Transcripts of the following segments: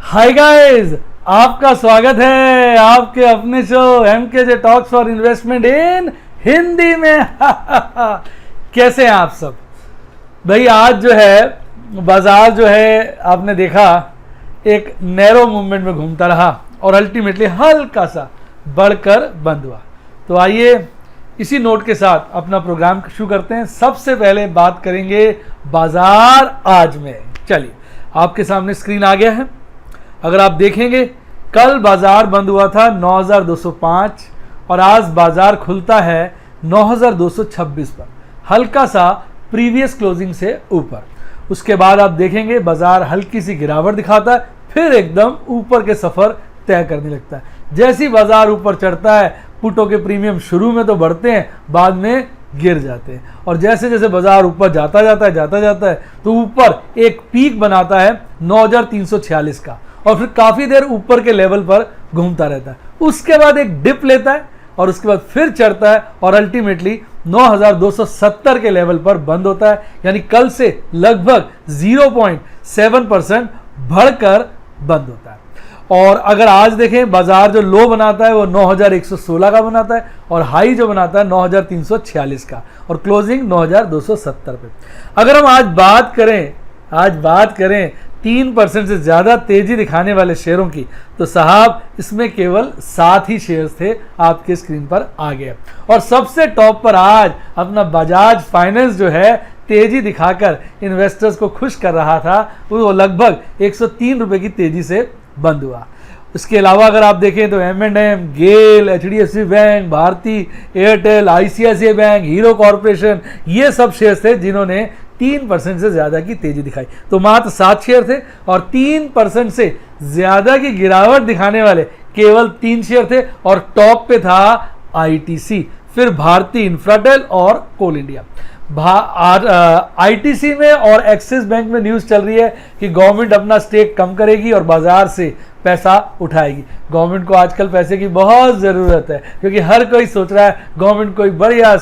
Hi guys, आपका स्वागत है आपके अपने show MKJ talks for investment in Hindi में। कैसे हैं आप सब भाई? आज जो है बाजार जो है आपने देखा एक नैरो मूवमेंट में घूमता रहा और अल्टीमेटली हल्का सा बढ़कर बंद हुआ। तो आइए इसी नोट के साथ अपना प्रोग्राम शुरू करते हैं। सबसे पहले बात करेंगे बाजार आज में। चलिए, आपके सामने स्क्रीन आ गया है। अगर आप देखेंगे कल बाजार बंद हुआ था 9205 और आज बाजार खुलता है 9226 पर, हल्का सा प्रीवियस क्लोजिंग से ऊपर। उसके बाद आप देखेंगे बाजार हल्की सी गिरावट दिखाता है, फिर एकदम ऊपर के सफर तय करने लगता है। जैसे ही बाजार ऊपर चढ़ता है, पुटों के प्रीमियम शुरू में तो बढ़ते हैं, बाद में गिर जाते हैं, और जैसे जैसे बाजार ऊपर जाता जाता है तो ऊपर एक पीक बनाता है 9346 का, और फिर काफी देर ऊपर के लेवल पर घूमता रहता है। उसके बाद एक डिप लेता है और उसके बाद फिर चढ़ता है और अल्टीमेटली 9270 के लेवल पर बंद होता है। यानी कल से लगभग 0.7% बढ़कर बंद होता है। और अगर आज देखें, बाजार जो लो बनाता है वो 9116 का बनाता है और हाई जो बनाता है 9346 का, और क्लोजिंग 9270 पे। अगर हम आज बात करें 3% से ज्यादा तेजी दिखाने वाले शेयरों की, तो साहब इसमें केवल 7 ही शेयर्स थे आपके स्क्रीन पर आ गए। और सबसे टॉप पर आज अपना बजाज फाइनेंस जो है तेजी दिखाकर इन्वेस्टर्स को खुश कर रहा था, वो लगभग 103 रुपए की तेजी से बंद हुआ। इसके अलावा अगर आप देखें तो M&M, GAIL, HDFC bank, Bharti Airtel, ICICI bank, Hero corporation, ये सब शेयर्स थे जिन्होंने 3% से ज्यादा की तेजी दिखाई। तो मात्र 7 शेयर थे और 3% से ज्यादा की गिरावट दिखाने वाले केवल 3 शेयर थे, और टॉप पे था ITC, फिर भारती इंफ्राटेल और कोल इंडिया। ITC में और एक्सिस बैंक में न्यूज चल रही है कि गवर्नमेंट अपना स्टेक कम करेगी और बाजार से पैसा उठाएगी। गवर्नमेंट को आजकल पैसे की बहुत ज़रूरत है, क्योंकि हर कोई सोच रहा है गवर्नमेंट कोई बढ़िया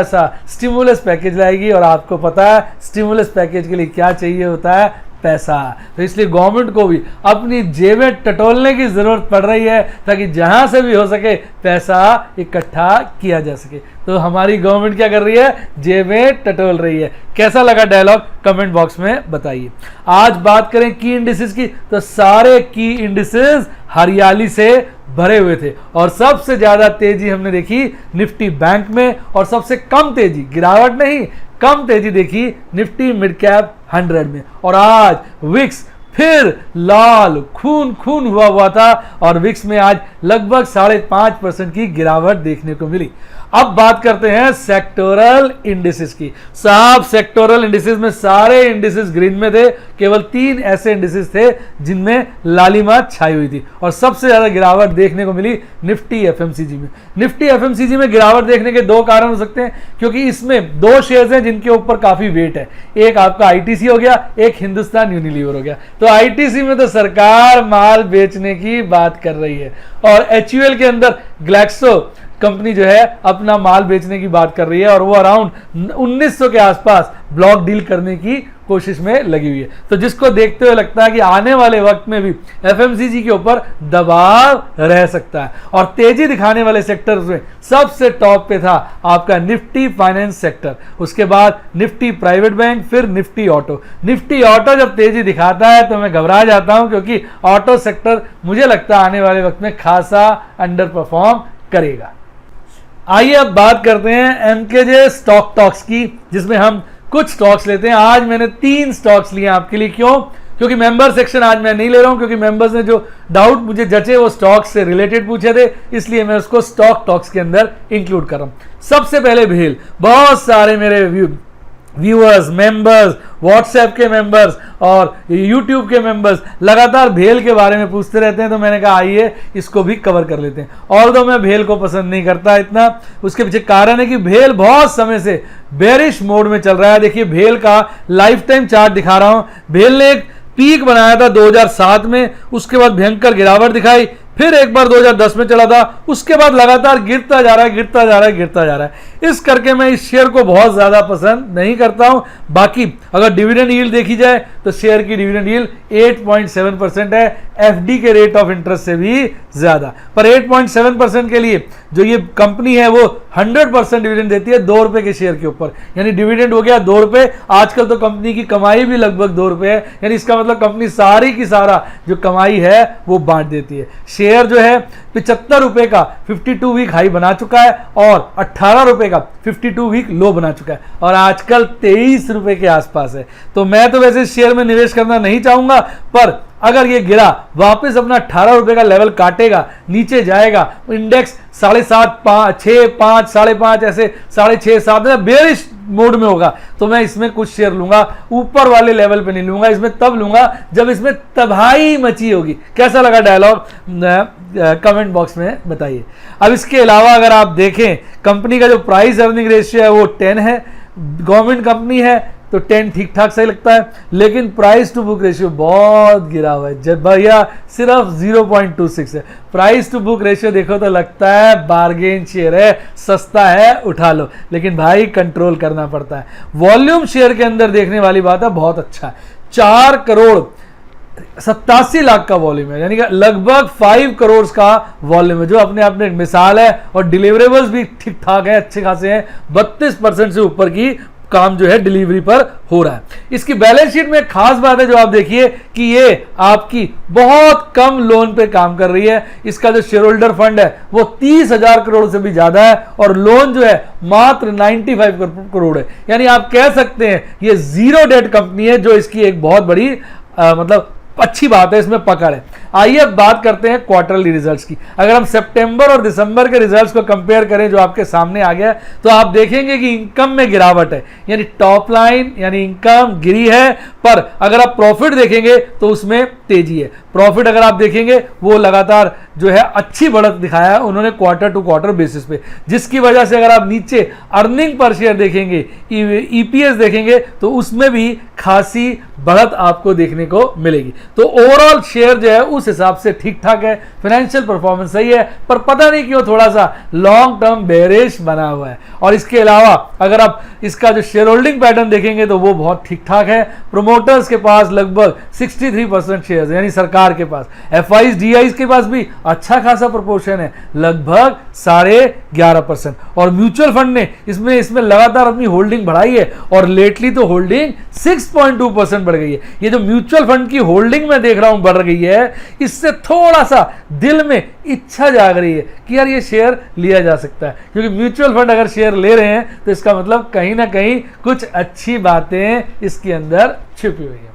सा स्टिमुलस पैकेज लाएगी, और आपको पता है स्टिमुलस पैकेज के लिए क्या चाहिए होता है, पैसा। तो इसलिए गवर्नमेंट को भी अपनी जेबें टटोलने की जरूरत पड़ रही है, ताकि जहां से भी हो सके पैसा इकट्ठा किया जा सके। तो हमारी गवर्नमेंट क्या कर रही है? जेबें टटोल रही है। कैसा लगा डायलॉग? कमेंट बॉक्स में बताइए। आज बात करें की इंडिसेस की, तो सारे की इंडिसेस हरियाली से भरे हुए थे, और सबसे ज्यादा तेजी हमने देखी निफ्टी बैंक में, और सबसे कम तेजी, गिरावट नहीं, कम तेजी देखी निफ्टी मिड कैप 100 में। और आज विक्स फिर लाल खून हुआ था, और विक्स में आज लगभग 5.5% की गिरावट देखने को मिली। अब बात करते हैं सेक्टोरल इंडिसेस की। साहब सेक्टोरल इंडिसेस में सारे इंडिसेस ग्रीन में थे, केवल 3 ऐसे इंडिसेस थे जिनमें लालिमा छाई हुई थी, और सबसे ज्यादा गिरावट देखने को मिली निफ्टी एफएमसीजी में। निफ्टी एफएमसीजी में गिरावट देखने के 2 कारण हो सकते हैं, क्योंकि इसमें 2 शेयर्स हैं जिनके ऊपर काफी वेट है। एक आपका आईटीसी हो गया, एक हिंदुस्तान यूनिलीवर हो गया। तो आईटीसी में तो सरकार माल बेचने की बात कर रही है, और एचयूएल के अंदर ग्लैक्सो कंपनी जो है अपना माल बेचने की बात कर रही है, और वो अराउंड 1900 के आसपास ब्लॉक डील करने की कोशिश में लगी हुई है। तो जिसको देखते हुए लगता है कि आने वाले वक्त में भी एफएमसीजी के ऊपर दबाव रह सकता है। और तेजी दिखाने वाले सेक्टर्स में सबसे टॉप पे था आपका निफ्टी फाइनेंस सेक्टर, उसके बाद निफ्टी प्राइवेट बैंक, फिर निफ्टी ऑटो। निफ्टी ऑटो जब तेजी दिखाता है तो मैं घबरा जाता हूं, क्योंकि ऑटो सेक्टर मुझे लगता है आने वाले वक्त में खासा अंडर परफॉर्म करेगा। आइए अब बात करते हैं एमकेजे स्टॉक टॉक्स की, जिसमें हम कुछ स्टॉक्स लेते हैं। आज मैंने 3 स्टॉक्स लिए आपके लिए। क्यों? क्योंकि मेंबर सेक्शन आज मैं नहीं ले रहा हूं, क्योंकि मेंबर्स ने जो डाउट मुझे जचे वो स्टॉक से रिलेटेड पूछे थे, इसलिए मैं उसको स्टॉक टॉक्स के अंदर इंक्लूड कर रहा हूं। सबसे पहले भेल। बहुत सारे मेरे व्यूअर्स, मेंबर्स, व्हाट्सएप के मेंबर्स और यूट्यूब के मेंबर्स लगातार भेल के बारे में पूछते रहते हैं, तो मैंने कहा आइए इसको भी कवर कर लेते हैं। और तो मैं भेल को पसंद नहीं करता इतना, उसके पीछे कारण है कि भेल बहुत समय से बेरिश मोड में चल रहा है। देखिए भेल का लाइफ टाइम चार्ट दिखा रहा हूं। भेल ने एक पीक बनाया था 2007 में, उसके बाद भयंकर गिरावट दिखाई, फिर एक बार 2010 में चला था, उसके बाद लगातार गिरता जा रहा है, गिरता जा रहा है, गिरता जा रहा है। इस करके मैं इस शेयर को बहुत ज्यादा पसंद नहीं करता हूं। बाकी अगर डिविडेंड यील्ड देखी जाए तो शेयर की डिविडेंड यील्ड 8.7% है, एफडी के रेट ऑफ इंटरेस्ट से भी ज्यादा। पर 8.7% के लिए जो ये कंपनी है वो 100% डिविडेंड देती है 2 रुपए के शेयर के ऊपर, यानी डिविडेंड हो गया 2 रुपए। आजकल तो कंपनी की कमाई भी लगभग 2 रुपए है, यानी इसका मतलब कंपनी सारी की सारा जो कमाई है वो बांट देती है। शेयर जो है 75 रुपए का 52 वीक हाई बना चुका है और 18 रुपए का 52 वीक लो बना चुका है और आजकल 23 रुपए के आसपास है। तो मैं तो वैसे शेयर में निवेश करना नहीं चाहूंगा, पर अगर ये गिरा वापस अपना 18 रुपए का लेवल काटेगा, नीचे जाएगा, इंडेक्स 7.5, 6, 5, 5.5 ऐसे 6.5, 7 बेरिश मोड में होगा तो मैं इसमें कुछ शेयर लूंगा, ऊपर वाले लेवल पे नहीं लूंगा। इसमें तब लूंगा जब इसमें तबाही मची होगी। कैसा लगा डायलॉग, कमेंट बॉक्स में बताइए। अब इसके अलावा अगर आप देखें कंपनी का जो प्राइस अर्निंग रेशियो है वो 10 है, गवर्नमेंट कंपनी है तो 10 ठीक ठाक सही लगता है, लेकिन प्राइस टू बुक रेशियो बहुत गिरा हुआ है। जब भैया सिर्फ 0.26 है प्राइस टू बुक रेशियो, देखो तो लगता है बार्गेन शेयर है, सस्ता है, उठा लो, लेकिन भाई कंट्रोल करना पड़ता है। वॉल्यूम शेयर के अंदर देखने वाली बात है, बहुत अच्छा है, 4 करोड़ 87 लाख का वॉल्यूम है, यानी कि लगभग 5 करोड़ का वॉल्यूम है, जो अपने आप में एक मिसाल है। और डिलीवरेबल्स भी ठीक ठाक है, अच्छे खासे हैं, 32% से ऊपर की काम जो है डिलीवरी पर हो रहा है। इसकी बैलेंस शीट में एक खास बात है जो आप देखिए कि ये आपकी बहुत कम लोन पे काम कर रही है। इसका जो शेयर होल्डर फंड है वो 30,000 करोड़ से भी ज्यादा है और लोन जो है मात्र 95 करोड़ है, यानी आप कह सकते हैं ये जीरो डेट कंपनी है, जो इसकी एक बहुत बड़ी मतलब अच्छी बात है, इसमें पकड़ है। आइए अब बात करते हैं क्वार्टरली रिजल्ट्स की। अगर हम सितंबर और दिसंबर के रिजल्ट्स को कंपेयर करें जो आपके सामने आ गया, तो आप देखेंगे कि इनकम में गिरावट है, यानी टॉप लाइन यानी इनकम गिरी है, पर अगर आप प्रॉफिट देखेंगे तो उसमें तेजी है। प्रॉफिट अगर आप देखेंगे वो लगातार जो है अच्छी बढ़त दिखाया है उन्होंने क्वार्टर टू क्वार्टर बेसिस पे, जिसकी वजह से अगर आप नीचे अर्निंग पर शेयर देखेंगे, ईपीएस देखेंगे, तो उसमें भी खासी बढ़त आपको देखने को मिलेगी। तो ओवरऑल शेयर जो है उस हिसाब से ठीक ठाक है, फाइनेंशियल परफॉर्मेंस सही है, पर पता नहीं क्यों थोड़ा सा लॉन्ग टर्म बेरिश बना हुआ है। और इसके अलावा अगर आप इसका जो शेयर होल्डिंग पैटर्न देखेंगे तो वो बहुत ठीक ठाक है। प्रोमोटर्स के पास लगभग 63% शेयर, यानी सरकार के पास। एफआईज डीआईज के पास भी अच्छा खासा प्रोपोर्शन है, लगभग 11.5%। और म्यूचुअल फंड ने इसमें लगातार अपनी होल्डिंग बढ़ाई है और लेटली तो होल्डिंग 6.2% बढ़ गई है। ये जो म्यूचुअल फंड की होल्डिंग मैं देख रहा हूं बढ़ रही है, इससे थोड़ा सा दिल में इच्छा जाग रही है कि यार ये शेयर लिया जा सकता है, क्योंकि म्यूचुअल फंड अगर शेयर ले रहे हैं तो इसका मतलब कहीं ना कहीं कुछ अच्छी बातें इसके अंदर छिपी हुई है।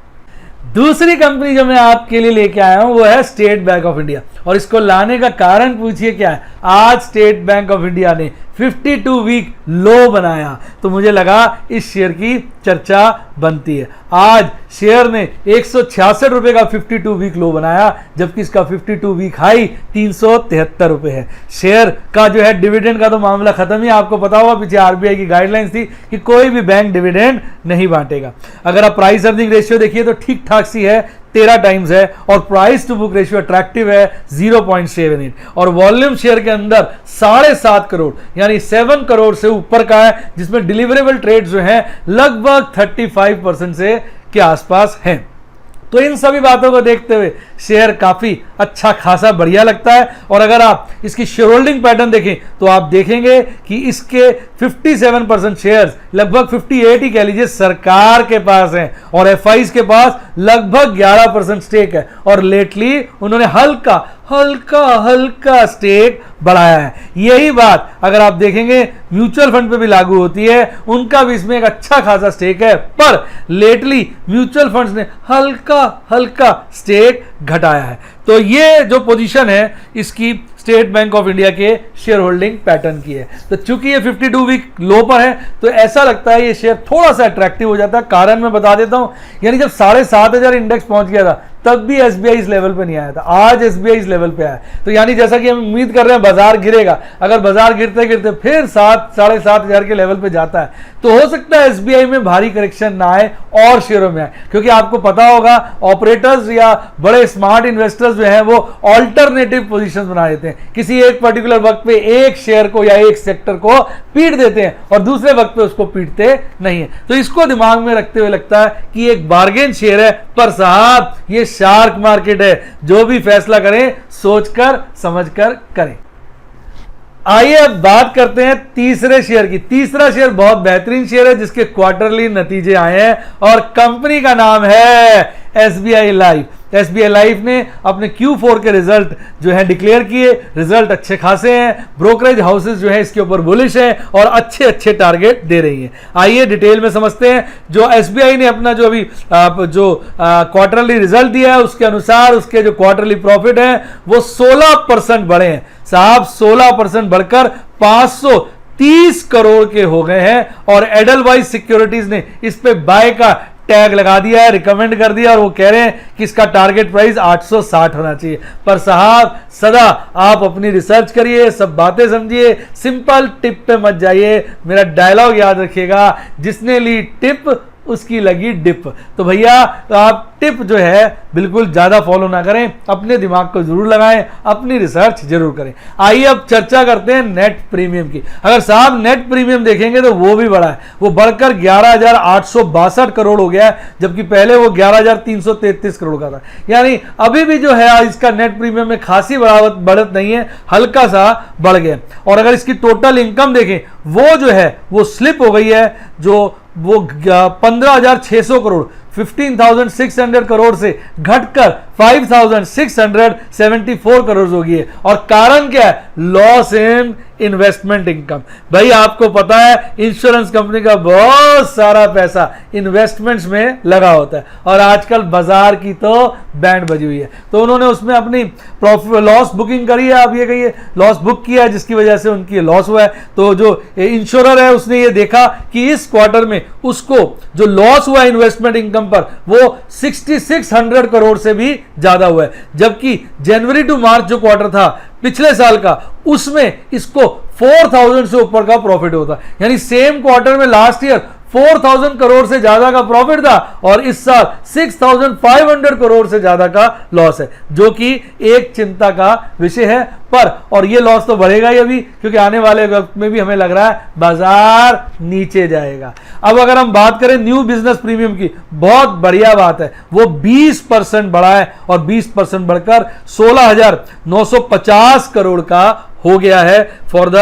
दूसरी कंपनी जो मैं आपके लिए लेके आया हूं वो है स्टेट बैंक ऑफ इंडिया, और इसको लाने का कारण पूछिए क्या है। आज स्टेट बैंक ऑफ इंडिया ने 52 वीक लो बनाया, तो मुझे लगा इस शेयर की चर्चा बनती है। आज शेयर ने 166 रुपए का 52 वीक लो बनाया, जबकि इसका 52 वीक हाई 373 रुपए है। शेयर का जो है डिविडेंड का तो मामला खत्म ही, आपको पता होगा पीछे आरबीआई की गाइडलाइंस थी कि कोई भी बैंक डिविडेंड नहीं बांटेगा। अगर आप प्राइस अर्निंग रेशियो देखिए तो ठीक ठाक सी है, 13 टाइम्स है, और price to book ratio attractive है 0.78, और वॉल्यूम शेयर के अंदर 7.5 करोड़ यानी 7 करोड़ से ऊपर का है, जिसमें डिलीवरेबल ट्रेड जो है लगभग 35% से के आसपास हैं। तो इन सभी बातों को देखते हुए शेयर काफी अच्छा खासा बढ़िया लगता है। और अगर आप इसकी शेयर होल्डिंग पैटर्न देखें तो आप देखेंगे कि इसके 57% शेयर्स, लगभग 58 ही कह लीजिए, सरकार के पास हैं, और एफआईज के पास लगभग 11% स्टेक है, और लेटली उन्होंने हल्का स्टेक बढ़ाया है। यही बात अगर आप देखेंगे म्यूचुअल फंड पे भी लागू होती है, उनका भी इसमें एक अच्छा खासा स्टेक है, पर लेटली म्यूचुअल फंड्स ने हल्का स्टेक घटाया है। तो ये जो पोजीशन है इसकी स्टेट बैंक ऑफ इंडिया के शेयर होल्डिंग पैटर्न की है। तो चूंकि ये 52 वीक लो पर है तो ऐसा लगता है ये शेयर थोड़ा सा अट्रैक्टिव हो जाता है। कारण मैं बता देता हूं, यानी जब 7,500 इंडेक्स पहुंच गया था तब भी एसबीआई इस लेवल पे नहीं आया था, आज एसबीआई इस लेवल पे आया। तो यानी जैसा कि हम उम्मीद कर रहे हैं बाजार गिरेगा, अगर बाजार गिरते गिरते फिर 7-7,500 के लेवल पे जाता है तो हो सकता है एसबीआई में भारी करेक्शन ना आए और शेयरों में आए, क्योंकि आपको पता होगा ऑपरेटर्स या बड़े स्मार्ट इन्वेस्टर्स जो हैं वो ऑल्टरनेटिव पोजीशंस बना देते हैं, किसी एक पर्टिकुलर वक्त पे एक शेयर को या एक सेक्टर को पीट देते हैं और दूसरे वक्त पे उसको पीटते नहीं है। तो इसको दिमाग में रखते हुए लगता है कि एक बार्गेन शेयर है, पर साहब ये शार्क मार्केट है, जो भी फैसला करें सोचकर समझकर करें। आइए अब बात करते हैं तीसरे शेयर की। तीसरा शेयर बहुत बेहतरीन शेयर है जिसके क्वार्टरली नतीजे आए हैं और कंपनी का नाम है एसबीआई लाइफ। एसबीआई लाइफ ने अपने Q4 के रिजल्ट जो है डिक्लेयर किए, रिजल्ट अच्छे खासे हैं, ब्रोकरेज हाउसेस जो है इसके ऊपर बुलिश हैं और अच्छे अच्छे टारगेट दे रही हैं। आइए डिटेल में समझते हैं। जो एसबीआई ने अपना जो अभी क्वार्टरली रिजल्ट दिया है उसके अनुसार उसके जो क्वार्टरली प्रॉफिट है वो 16% बढ़े हैं साहब, 16% बढ़कर 530 करोड़ के हो गए हैं और एडलवाइज सिक्योरिटीज ने इस पे बाय का टैग लगा दिया है, रिकमेंड कर दिया और वो कह रहे हैं कि इसका टारगेट प्राइस 860 होना चाहिए। पर साहब सदा आप अपनी रिसर्च करिए, सब बातें समझिए, सिंपल टिप पे मत जाइए। मेरा डायलॉग याद रखिएगा, जिसने ली टिप उसकी लगी डिप। तो भैया आप टिप जो है बिल्कुल ज्यादा फॉलो ना करें, अपने दिमाग को जरूर लगाएं, अपनी रिसर्च जरूर करें। आइए अब चर्चा करते हैं नेट प्रीमियम की। अगर साहब नेट प्रीमियम देखेंगे तो वो भी बढ़ा है, वो बढ़कर 11,862 करोड़ हो गया है, जबकि पहले वो 11,333 करोड़ का था। यानी अभी भी जो है इसका नेट प्रीमियम में खासी बढ़त नहीं है, हल्का सा बढ़ गया। और अगर इसकी टोटल इनकम देखें वो जो है वो स्लिप हो गई है, जो वो 15,600 करोड़ 15,600 करोड़ से घटकर 5,674 करोड़ हो गई है। और कारण क्या है? Loss in investment income. भाई आपको पता है इंश्योरेंस कंपनी का बहुत सारा पैसा इन्वेस्टमेंट्स में लगा होता है और आजकल बाजार की तो बैंड बजी हुई है, तो उन्होंने उसमें अपनी लॉस बुकिंग करी है। आप ये कहिए लॉस बुक किया है जिसकी वजह से उनकी लॉस हुआ है। तो जो इंश्योरर है उसने ये देखा कि इस क्वार्टर में उसको जो लॉस हुआ इन्वेस्टमेंट इनकम पर वो 6600 करोड़ से भी ज्यादा हुआ है, जबकि जनवरी टू मार्च जो क्वार्टर था पिछले साल का उसमें इसको 4000 से ऊपर का प्रॉफिट होता। यानी सेम क्वार्टर में लास्ट ईयर 4000 करोड़ से ज्यादा का प्रॉफिट था और इस साल 6500 करोड़ से ज्यादा का लॉस है, जो कि एक चिंता का विषय है। पर और ये लॉस तो बढ़ेगा ही अभी, क्योंकि आने वाले वक्त में भी हमें लग रहा है बाजार नीचे जाएगा। अब अगर हम बात करें न्यू बिजनेस प्रीमियम की, बहुत बढ़िया बात है, वो 20% बढ़ा है और 20% बढ़कर 16,950 करोड़ का हो गया है फॉर द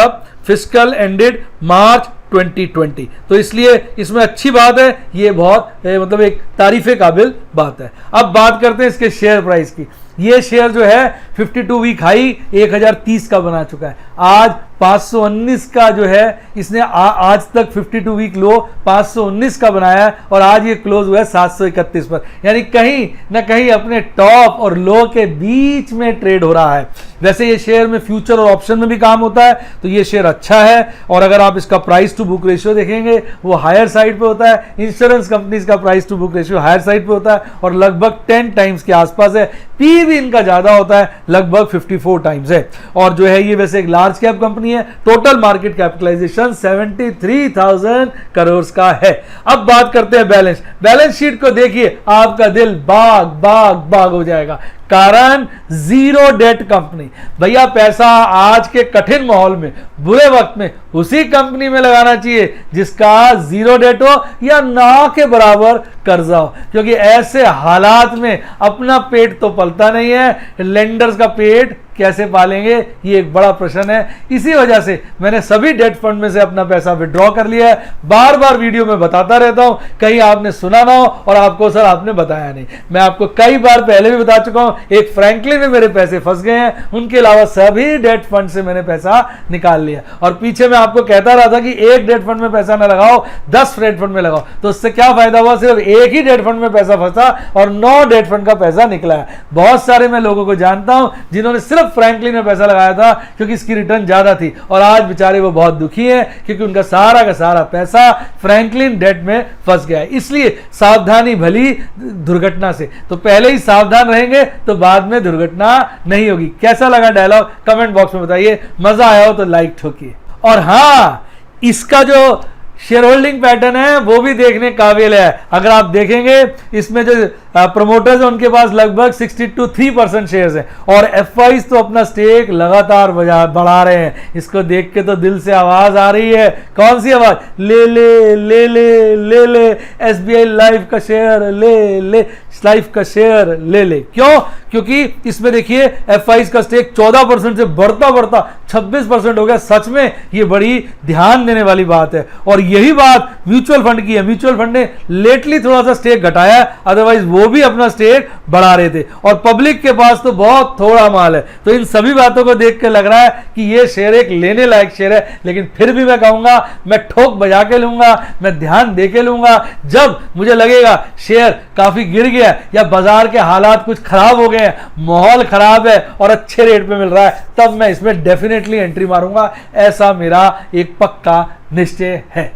फिस्कल एंडेड मार्च 2020। तो इसलिए इसमें अच्छी बात है, ये बहुत मतलब एक तारीफे काबिल बात है। अब बात करते हैं इसके शेयर प्राइस की। ये शेयर जो है 52 वीक हाई 1030 का बना चुका है, आज 519 का जो है इसने आज तक 52 वीक लो 519 का बनाया है और आज ये क्लोज हुआ है 731 पर। यानी कहीं ना कहीं अपने टॉप और लो के बीच में ट्रेड हो रहा है। वैसे ये शेयर में फ्यूचर और ऑप्शन में भी काम होता है, तो ये शेयर अच्छा है। और अगर आप इसका प्राइस टू बुक रेशियो देखेंगे वो हायर साइड पे होता है, इंश्योरेंस कंपनीज का price to book ratio higher side पे होता है और लगभग 10 टाइम्स के आसपास है। पी भी इनका ज्यादा होता है, लगभग 54 टाइम्स है। और जो है ये वैसे एक लार्ज कैप कंपनी है, टोटल मार्केट कैपिटलाइजेशन 73,000 करोड़ का है। अब बात करते हैं बैलेंस शीट को देखिए, आपका दिल बाग बाग बाग हो जाएगा, कारण जीरो डेट कंपनी। भैया पैसा आज के कठिन माहौल में, बुरे वक्त में उसी कंपनी में लगाना चाहिए जिसका जीरो डेट हो या ना के बराबर कर्जा हो, क्योंकि ऐसे हालात में अपना पेट तो पलता नहीं है, लेंडर्स का पेट कैसे पालेंगे, ये एक बड़ा प्रश्न है। इसी वजह से मैंने सभी डेट फंड में से अपना पैसा विड्रॉ कर लिया है। बार बार वीडियो में बताता रहता हूं, कहीं आपने सुना ना हो और आपको सर आपने बताया नहीं। मैं आपको कई बार पहले भी बता चुका हूं, एक फ्रैंकलिन में मेरे पैसे फंस गए हैं, उनके अलावा सभी डेट फंड से मैंने पैसा निकाल लिया। और पीछे मैं आपको कहता रहा था कि एक डेट फंड में पैसा ना लगाओ, 10 डेट फंड में लगाओ, तो उससे क्या फायदा हुआ? सिर्फ एक ही डेट फंड में पैसा फंसा और 9 डेट फंड का पैसा निकला है। बहुत सारे मैं लोगों को जानता हूं जिन्होंने सिर्फ सिर्फ फ्रैंकलिन में पैसा लगाया था क्योंकि इसकी रिटर्न ज्यादा थी, और आज बेचारे वो बहुत दुखी हैं क्योंकि उनका सारा का सारा पैसा फ्रैंकलिन डेट में फंस गया है। इसलिए सावधानी भली दुर्घटना से, तो पहले ही सावधान रहेंगे तो बाद में दुर्घटना नहीं होगी। कैसा लगा डायलॉग कमेंट बॉक्स में बताइए, मजा आया हो तो लाइक ठोकिए। और हाँ, इसका जो शेयर होल्डिंग पैटर्न है वो भी देखने काबिल है। अगर आप देखेंगे इसमें जो प्रमोटर्स हैं उनके पास लगभग 63% शेयर्स हैं, और एफआईज तो अपना स्टेक लगातार बढ़ा रहे हैं। इसको देख के तो दिल से आवाज आ रही है, कौन सी आवाज? ले ले ले ले ले ले एसबीआई लाइफ का शेयर ले ले, लाइफ का शेयर ले ले। क्यों? क्योंकि इसमें देखिए एफआईज का स्टेक 14% से बढ़ता बढ़ता 26% हो गया। सच में ये बड़ी ध्यान देने वाली बात है, और यही बात म्यूचुअल फंड की है। म्यूचुअल फंड ने लेटली थोड़ा सा स्टेक घटाया है, अदरवाइज वो भी अपना स्टेक बढ़ा रहे थे, और पब्लिक के पास तो बहुत थोड़ा माल है। तो इन सभी बातों को देख के लग रहा है कि ये शेयर एक लेने लायक शेयर है। लेकिन फिर भी मैं कहूंगा, मैं ठोक बजा के लूंगा, मैं ध्यान दे के लूंगा। जब मुझे लगेगा शेयर काफी गिर गया या बाजार के हालात कुछ खराब हो गए हैं, माहौल खराब है और अच्छे रेट पे मिल रहा है, तब मैं इसमें डेफिनेटली एंट्री मारूंगा। ऐसा मेरा एक पक्का निश्चय है।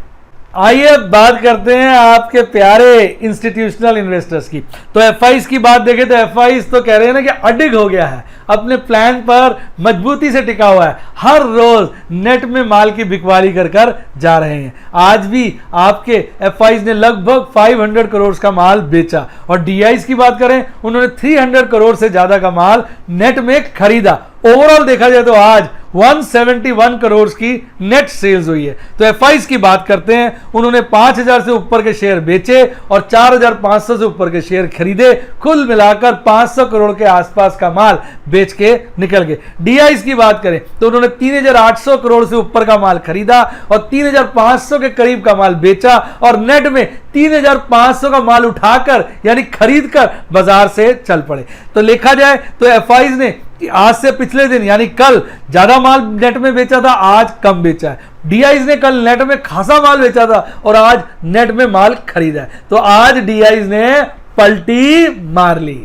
आइए अब बात करते हैं आपके प्यारे इंस्टीट्यूशनल इन्वेस्टर्स की। तो एफआईज की बात देखें तो एफआईज तो कह रहे हैं ना कि अडिग हो गया है, अपने प्लान पर मजबूती से टिका हुआ है, हर रोज नेट में माल की बिकवाली कर कर जा रहे हैं। आज भी आपके एफआईज ने लगभग 500 करोड़ का माल बेचा, और डीआईज की बात करें उन्होंने 300 करोड़ से ज्यादा का माल नेट में खरीदा। ओवरऑल देखा जाए तो आज 171 करोड़ की नेट सेल्स हुई है। तो एफआईज की बात करते हैं, उन्होंने 5000 से ऊपर के शेयर बेचे और 4500 से ऊपर के शेयर खरीदे। कुल मिलाकर 500 करोड़ के आसपास का माल बेच के निकल गए। डीआईज की बात करें तो उन्होंने 3800 करोड़ से ऊपर का माल खरीदा और 3500 के करीब का माल बेचा, और नेट में 3500 का माल उठाकर यानी खरीद कर बाजार से चल पड़े। तो देखा जाए तो एफआईज ने आज से पिछले दिन यानी कल ज्यादा माल नेट में बेचा था, आज कम बेचा है। डीआईज ने कल नेट में खासा माल बेचा था और आज नेट में माल खरीदा है। तो आज डीआईज ने पलटी मार ली।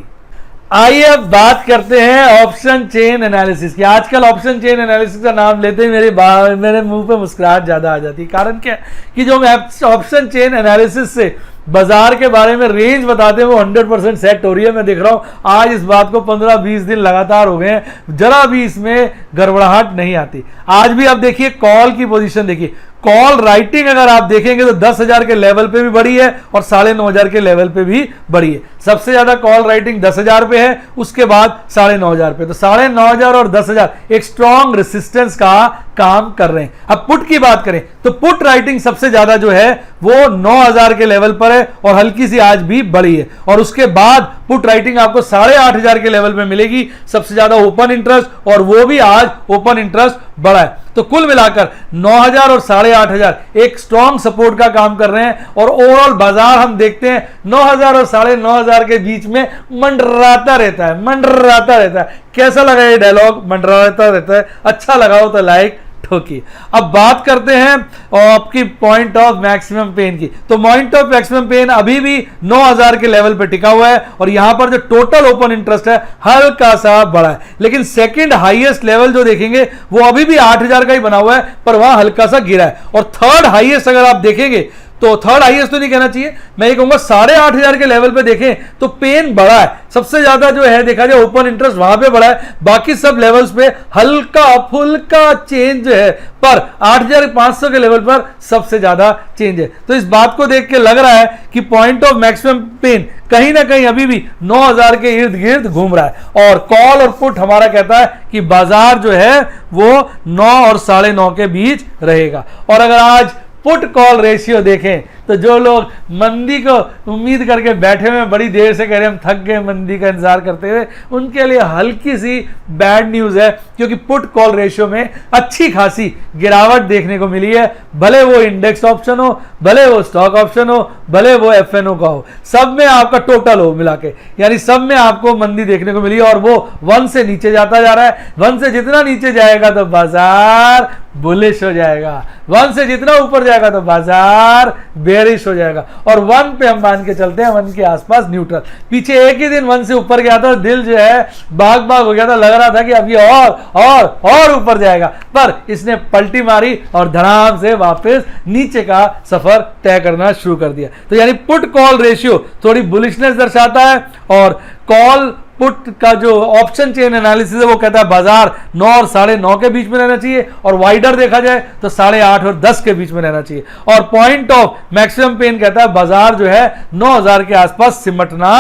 आइए अब बात करते हैं ऑप्शन चेन एनालिसिस की। आजकल ऑप्शन चेन एनालिसिस का नाम लेते ही मेरे मुंह पे मुस्कुराहट ज्यादा आ जाती है। कारण क्या कि जो हम ऑप्शन चेन एनालिसिस से बाजार के बारे में रेंज बताते हैं वो 100% सेट हो रही है। मैं देख रहा हूं आज इस बात को 15-20 दिन लगातार हो गए हैं, जरा भी इसमें गड़बड़ाहट नहीं आती। आज भी आप देखिए कॉल की पोजीशन देखिए, कॉल राइटिंग अगर आप देखेंगे तो 10,000 के लेवल पे भी बढ़ी है और 9,500 के लेवल पे भी बढ़ी है। सबसे ज्यादा कॉल राइटिंग 10,000 पे है, उसके बाद 9,500 पे। तो 9,500 और 10,000 एक स्ट्रॉन्ग रेसिस्टेंस का काम कर रहे हैं। अब पुट की बात करें तो पुट राइटिंग सबसे ज्यादा जो है वो 9,000 के लेवल पर है और हल्की सी आज भी बढ़ी है, और उसके बाद पुट राइटिंग आपको 8,500 के लेवल पे मिलेगी। सबसे ज्यादा ओपन इंटरेस्ट, और वो भी आज ओपन इंटरेस्ट बढ़ा है। तो कुल मिलाकर 9,000 और 8,500 एक स्ट्रॉन्ग सपोर्ट का काम कर रहे हैं, और ओवरऑल बाजार हम देखते हैं 9,000 और 9,500 के बीच में मंडराता रहता है। कैसा लगा ये डायलॉग? मंडराता रहता है। अच्छा लगा हो तो लाइक ठोकी। अब बात करते हैं आपकी पॉइंट ऑफ मैक्सिमम पेन की। तो पॉइंट ऑफ मैक्सिमम पेन अभी भी 9,000 के लेवल पे टिका हुआ है, और यहां पर जो टोटल ओपन इंटरेस्ट है हल्का सा बढ़ा है। लेकिन सेकंड हाईएस्ट लेवल जो देखेंगे वो अभी भी 8,000 का ही बना हुआ है, पर वहां हल्का सा गिरा है। और थर्ड हाईएस्ट अगर आप देखेंगे तो थर्ड हाईएस्ट तो नहीं कहना चाहिए, मैं ये कहूंगा 8,500 के लेवल पे देखें तो पेन बढ़ा है। सबसे ज्यादा जो है देखा जाए ओपन इंटरेस्ट वहां पे बढ़ा है, बाकी सब लेवल्स पे हल्का फुल्का चेंज है, पर 8,500 के लेवल पर सबसे ज्यादा चेंज है। तो इस बात को देख के लग रहा है कि पॉइंट ऑफ मैक्सिमम पेन कहीं ना कहीं अभी भी 9,000 के इर्द गिर्द घूम रहा है, और कॉल और पुट हमारा कहता है कि बाजार जो है वो 9 और 9.5 के बीच रहेगा। और अगर आज पुट कॉल रेशियो देखें तो जो लोग मंदी को उम्मीद करके बैठे हुए बड़ी देर से कह रहे हम थक गए मंदी का इंतजार करते हुए, उनके लिए हल्की सी बैड न्यूज है, क्योंकि पुट कॉल रेशियो में अच्छी खासी गिरावट देखने को मिली है। भले वो इंडेक्स ऑप्शन हो, भले वो स्टॉक ऑप्शन हो, भले वो एफएनओ का हो, सब में आपका टोटल हो मिला के, यानी सब में आपको मंदी देखने को मिली है, और वो 1 से नीचे जाता जा रहा है। 1 से जितना नीचे जाएगा तो बाजार बुलिश हो जाएगा। 1 से जितना ऊपर जाएगा तो बाजार बेरिश हो जाएगा। और 1 पे हम मान के चलते हैं 1 के आसपास न्यूट्रल। पीछे एक ही दिन 1 से ऊपर गया था, दिल जो है बाग बाग हो गया था, लग रहा था कि अब ये और ऊपर जाएगा, पर इसने पलटी मारी और धड़ाम से वापस नीचे का सफर तय करना शुरू कर दिया। तो यानी पुट कॉल रेशियो थोड़ी बुलिशनेस दर्शाता है, और कॉल पुट का जो ऑप्शन चेन एनालिसिस है वो कहता है बाजार 9 और 9.5 के बीच में रहना चाहिए, और वाइडर देखा जाए तो 8.5 और 10 के बीच में रहना चाहिए। और पॉइंट ऑफ मैक्सिमम पेन कहता है बाजार जो है 9000 के आसपास सिमटना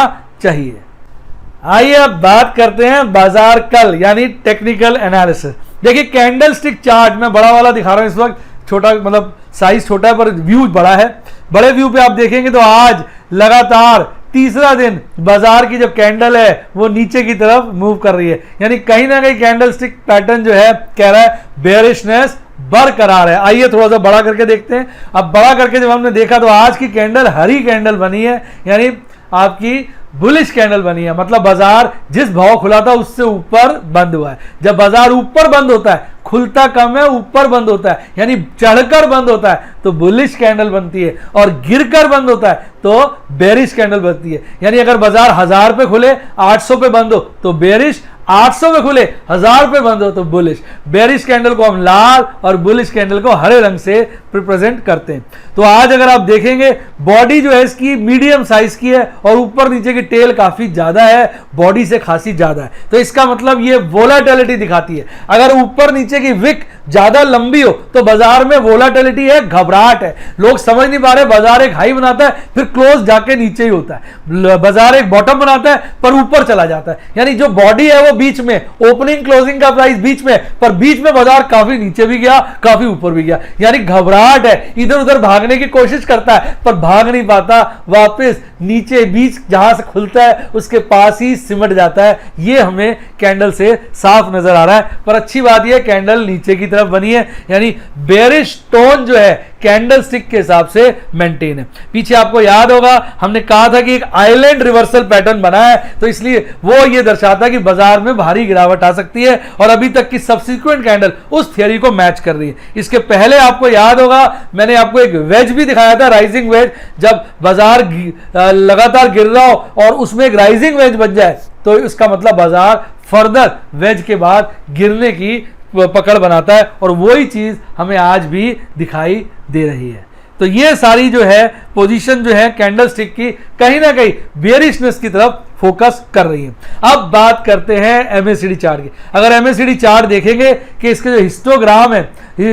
चाहिए। आइए अब बात करते हैं बाजार कल, यानी टेक्निकल एनालिसिस। देखिए कैंडल स्टिक चार्ट में बड़ा वाला दिखा रहा हूं इस वक्त, छोटा मतलब साइज छोटा है पर व्यू बड़ा है। बड़े व्यू पे आप देखेंगे तो आज लगातार तीसरा दिन बाजार की जो कैंडल है वो नीचे की तरफ मूव कर रही है, यानी कहीं ना कहीं कैंडल स्टिक पैटर्न जो है कह रहा है बेयरिशनेस बरकरार है। आइए थोड़ा सा बड़ा करके देखते हैं। अब बड़ा करके जब हमने देखा तो आज की कैंडल हरी कैंडल बनी है, यानी आपकी बुलिश कैंडल बनी है, मतलब बाजार जिस भाव खुला था उससे ऊपर बंद हुआ है। जब बाजार ऊपर बंद होता है, खुलता कम है ऊपर बंद होता है, यानी चढ़कर बंद होता है तो बुलिश कैंडल बनती है, और गिरकर बंद होता है तो बेरिश कैंडल बनती है। यानी अगर बाजार 1000 पे खुले 800 पे बंद हो तो बेरिश, 800 पे खुले 1000 पे बंद हो तो बुलिश। बेरिश कैंडल को हम लाल और बुलिश कैंडल को हरे रंग से रिप्रेजेंट करते हैं। तो आज अगर आप देखेंगे बॉडी जो है इसकी मीडियम साइज की है और ऊपर नीचे की टेल काफी ज्यादा है, बॉडी से खासी ज्यादा है, तो इसका मतलब ये वोलाटिलिटी दिखाती है। अगर ऊपर नीचे की विक ज्यादा लंबी हो तो बाजार में वोलाटिलिटी है, घबराहट है, लोग समझ नहीं पा रहे। बाजार एक हाई बनाता है फिर क्लोज जाके नीचे ही होता है, बाजार एक बॉटम बनाता है पर ऊपर चला जाता है, यानी जो बॉडी है वो बीच में, ओपनिंग क्लोजिंग का प्राइस बीच में, पर बीच में बाजार काफी नीचे भी गया काफी ऊपर भी गया, यानी घबराहट है, इधर उधर भागने की कोशिश करता है पर भाग नहीं पाता, वापस नीचे बीच जहां से खुलता है उसके पास ही सिमट जाता है। ये हमें कैंडल से साफ नजर आ रहा है। पर अच्छी बात यह कैंडल नीचे की तरफ बनी है, यानी बेरिश टोन जो है कैंडल स्टिक के हिसाब से मेंटेन है। पीछे आपको याद होगा हमने कहा था कि एक आइलैंड रिवर्सल पैटर्न बना है, तो इसलिए वो ये दर्शाता है कि बाजार में भारी गिरावट आ सकती है, और अभी तक की सब्सिक्वेंट कैंडल उस थियरी को मैच कर रही है। इसके पहले आपको याद होगा मैंने आपको एक वेज भी दिखाया था, राइजिंग वेज, जब बाजार लगातार गिर रहा हो और उसमें एक राइजिंग वेज बन जाए तो इसका मतलब बाजार फर्दर वेज के बाद गिरने की पकड़ बनाता है, और वही चीज हमें आज भी दिखाई दे रही है। तो ये सारी जो है पोजीशन जो है कैंडल स्टिक की कहीं ना कहीं बेयरिशनेस की तरफ फोकस कर रही है। अब बात करते हैं एमएसीडी चार्ट की। अगर एमएसीडी चार्ट देखेंगे कि इसके जो हिस्टोग्राम है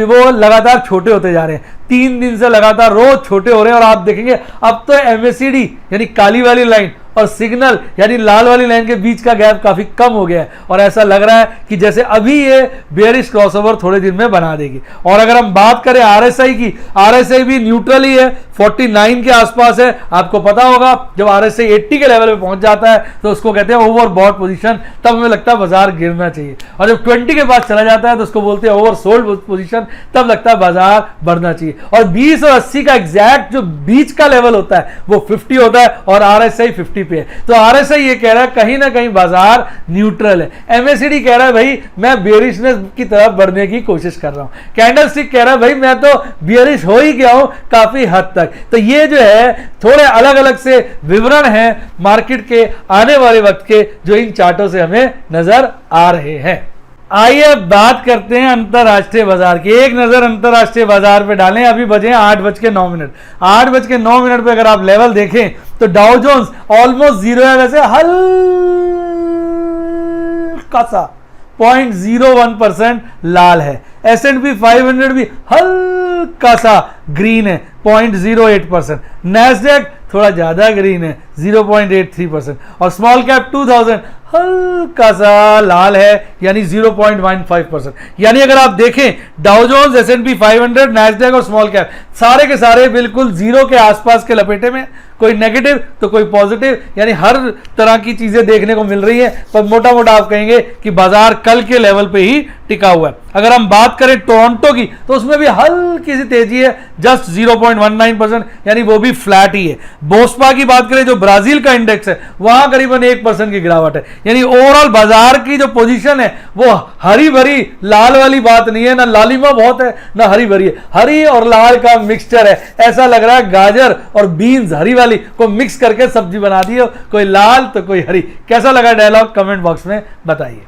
वो लगातार छोटे होते जा रहे हैं, 3 दिन से लगातार रोज छोटे हो रहे हैं, और आप देखेंगे अब तो एमएसीडी यानी काली वाली लाइन और सिग्नल यानी लाल वाली लाइन के बीच का गैप काफी कम हो गया है, और ऐसा लग रहा है कि जैसे अभी ये बेयरिश क्रॉसओवर थोड़े दिन में बना देगी। और अगर हम बात करें आरएसआई की, आरएसआई भी न्यूट्रल ही है, 49 के आसपास है। आपको पता होगा जब आरएसआई 80 के लेवल पे पहुंच जाता है तो उसको कहते हैं ओवरबॉट पोजीशन, तब हमें लगता है बाजार गिरना चाहिए, और जब 20 के पास चला जाता है तो उसको बोलते हैं ओवरसोल्ड पोजीशन, तब लगता है बाजार बढ़ना चाहिए। और 20 और 80 का एग्जैक्ट जो बीच का लेवल होता है वो 50 होता है, और आरएसआई 50 पे है। तो आरएसआई ये कह रहा है कहीं ना कहीं बाजार न्यूट्रल है। एमएसीडी कह रहा है भाई मैं बेयरिशनेस की तरफ बढ़ने की कोशिश कर रहा हूं। कैंडल स्टिक कह रहा है भाई मैं तो बेयरिश हो ही गया हूं काफी हद तक। तो ये जो है थोड़े अलग अलग से विवरण हैं मार्केट के आने वाले वक्त के, जो इन चार्टों से हमें नजर आ रहे हैं। आइए अब बात करते हैं अंतरराष्ट्रीय बाजार की। एक नजर अंतरराष्ट्रीय बाजार पे डालें। अभी बजे 8:09। 8:09 पे अगर आप लेवल देखें तो डाउ जोन्स ऑलमोस्ट जीरो है, वैसे हल्का सा 0.01% लाल है। S&P 500 भी हल्का सा ग्रीन है 0.08%। नैस्डैक थोड़ा ज्यादा ग्रीन है 0.83%, और स्मॉल कैप 2000 हल्का सा लाल है यानी 0.15%। यानी अगर आप देखें डाउ जोन्स, S&P 500, नैस्डैक और स्मॉल कैप सारे के सारे बिल्कुल जीरो के आसपास के लपेटे में कोई नेगेटिव तो कोई पॉजिटिव, यानी हर तरह की चीजें देखने को मिल रही है। पर मोटा मोटा आप कहेंगे कि बाजार कल के लेवल पे ही टिका हुआ है। अगर हम बात करें टोरंटो की तो उसमें भी हल्की सी तेजी है, जस्ट 0.19%, यानी वो भी फ्लैट ही है। बोस्पा की बात करें जो ब्राजील का इंडेक्स है, वहां करीबन 1% की गिरावट है। यानी ओवरऑल बाजार की जो पोजीशन है वो हरी भरी लाल वाली बात नहीं है, ना लालिमा बहुत है ना हरी भरी है, हरी और लाल का मिक्सचर है। ऐसा लग रहा है गाजर और बीन्स हरी वाली को मिक्स करके सब्जी बना दी हो, कोई लाल तो कोई हरी। कैसा लगा डायलॉग कमेंट बॉक्स में बताइए।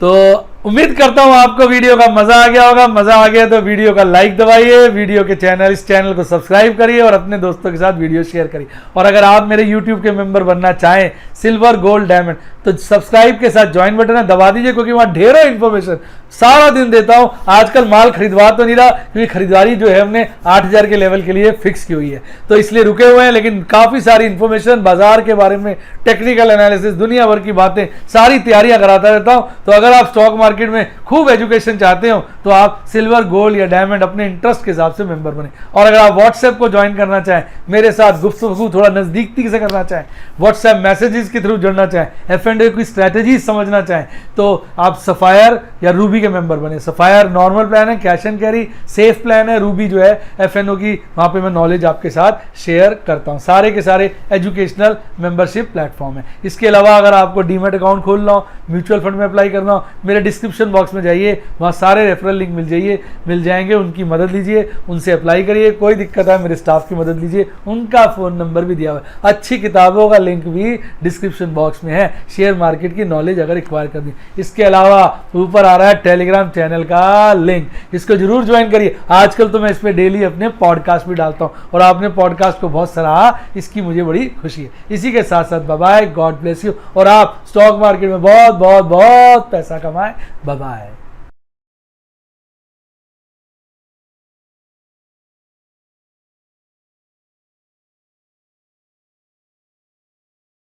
तो उम्मीद करता हूं आपको वीडियो का मजा आ गया होगा। मजा आ गया तो वीडियो का लाइक दबाइए, वीडियो के इस चैनल को सब्सक्राइब करिए और अपने दोस्तों के साथ वीडियो शेयर करिए। और अगर आप मेरे यूट्यूब के मेंबर बनना चाहें, सिल्वर गोल्ड डायमंड, तो सब्सक्राइब के साथ ज्वाइन बटन है दबा दीजिए, क्योंकि वहां ढेरों इंफॉर्मेशन सारा दिन देता हूं। आजकल माल खरीदवा तो नहीं रहा, क्योंकि खरीदारी जो है हमने 8000 के लेवल के लिए फिक्स की हुई है, तो इसलिए रुके हुए हैं। लेकिन काफी सारी इंफॉर्मेशन बाजार के बारे में, टेक्निकल एनालिसिस, दुनिया भर की बातें, सारी तैयारियां कराता रहता हूं। तो अगर आप स्टॉक मार्केट में खूब एजुकेशन चाहते हो तो आप सिल्वर गोल्ड या डायमंड अपने इंटरेस्ट के हिसाब से मेंबर बने। और अगर आप व्हाट्सएप को ज्वाइन करना चाहें, मेरे साथ गुफ्तगू थोड़ा नजदीकी से करना चाहें, व्हाट्सएप मैसेजेस के थ्रू जुड़ना चाहें, F&A की स्ट्रैटेजी समझना चाहें, तो आप सफायर या रूबी के मेंबर बने। सफायर नॉर्मल प्लान है, cash and carry safe plan है। रूबी जो है F&O की, वहां पे मैं नॉलेज आपके साथ शेयर करता हूं। सारे के सारे एजुकेशनल मेंबरशिप प्लेटफॉर्म है। इसके अलावा अगर आपको डीमैट अकाउंट खोलना हो, म्यूचुअल फंड में अप्लाई करना हो, मेरे डिस्क्रिप्शन बॉक्स में जाइए, वहाँ सारे रेफरल लिंक मिल जाएंगे। उनकी मदद लीजिए, उनसे अप्लाई करिए। कोई दिक्कत है मेरे स्टाफ की मदद लीजिए, उनका फ़ोन नंबर भी दिया हुआ है। अच्छी किताबों का लिंक भी डिस्क्रिप्शन बॉक्स में है, शेयर मार्केट की नॉलेज अगर एक्वायर कर दी। इसके अलावा ऊपर आ रहा है टेलीग्राम चैनल का लिंक, इसको जरूर ज्वाइन करिए। आजकल तो मैं इस पर डेली अपने पॉडकास्ट भी डालता हूँ और आपने पॉडकास्ट को बहुत सराहा, इसकी मुझे बड़ी खुशी है। इसी के साथ साथ bye bye, God bless you, और आप स्टॉक मार्केट में बहुत बहुत बहुत पैसा कमाएं। Bye bye.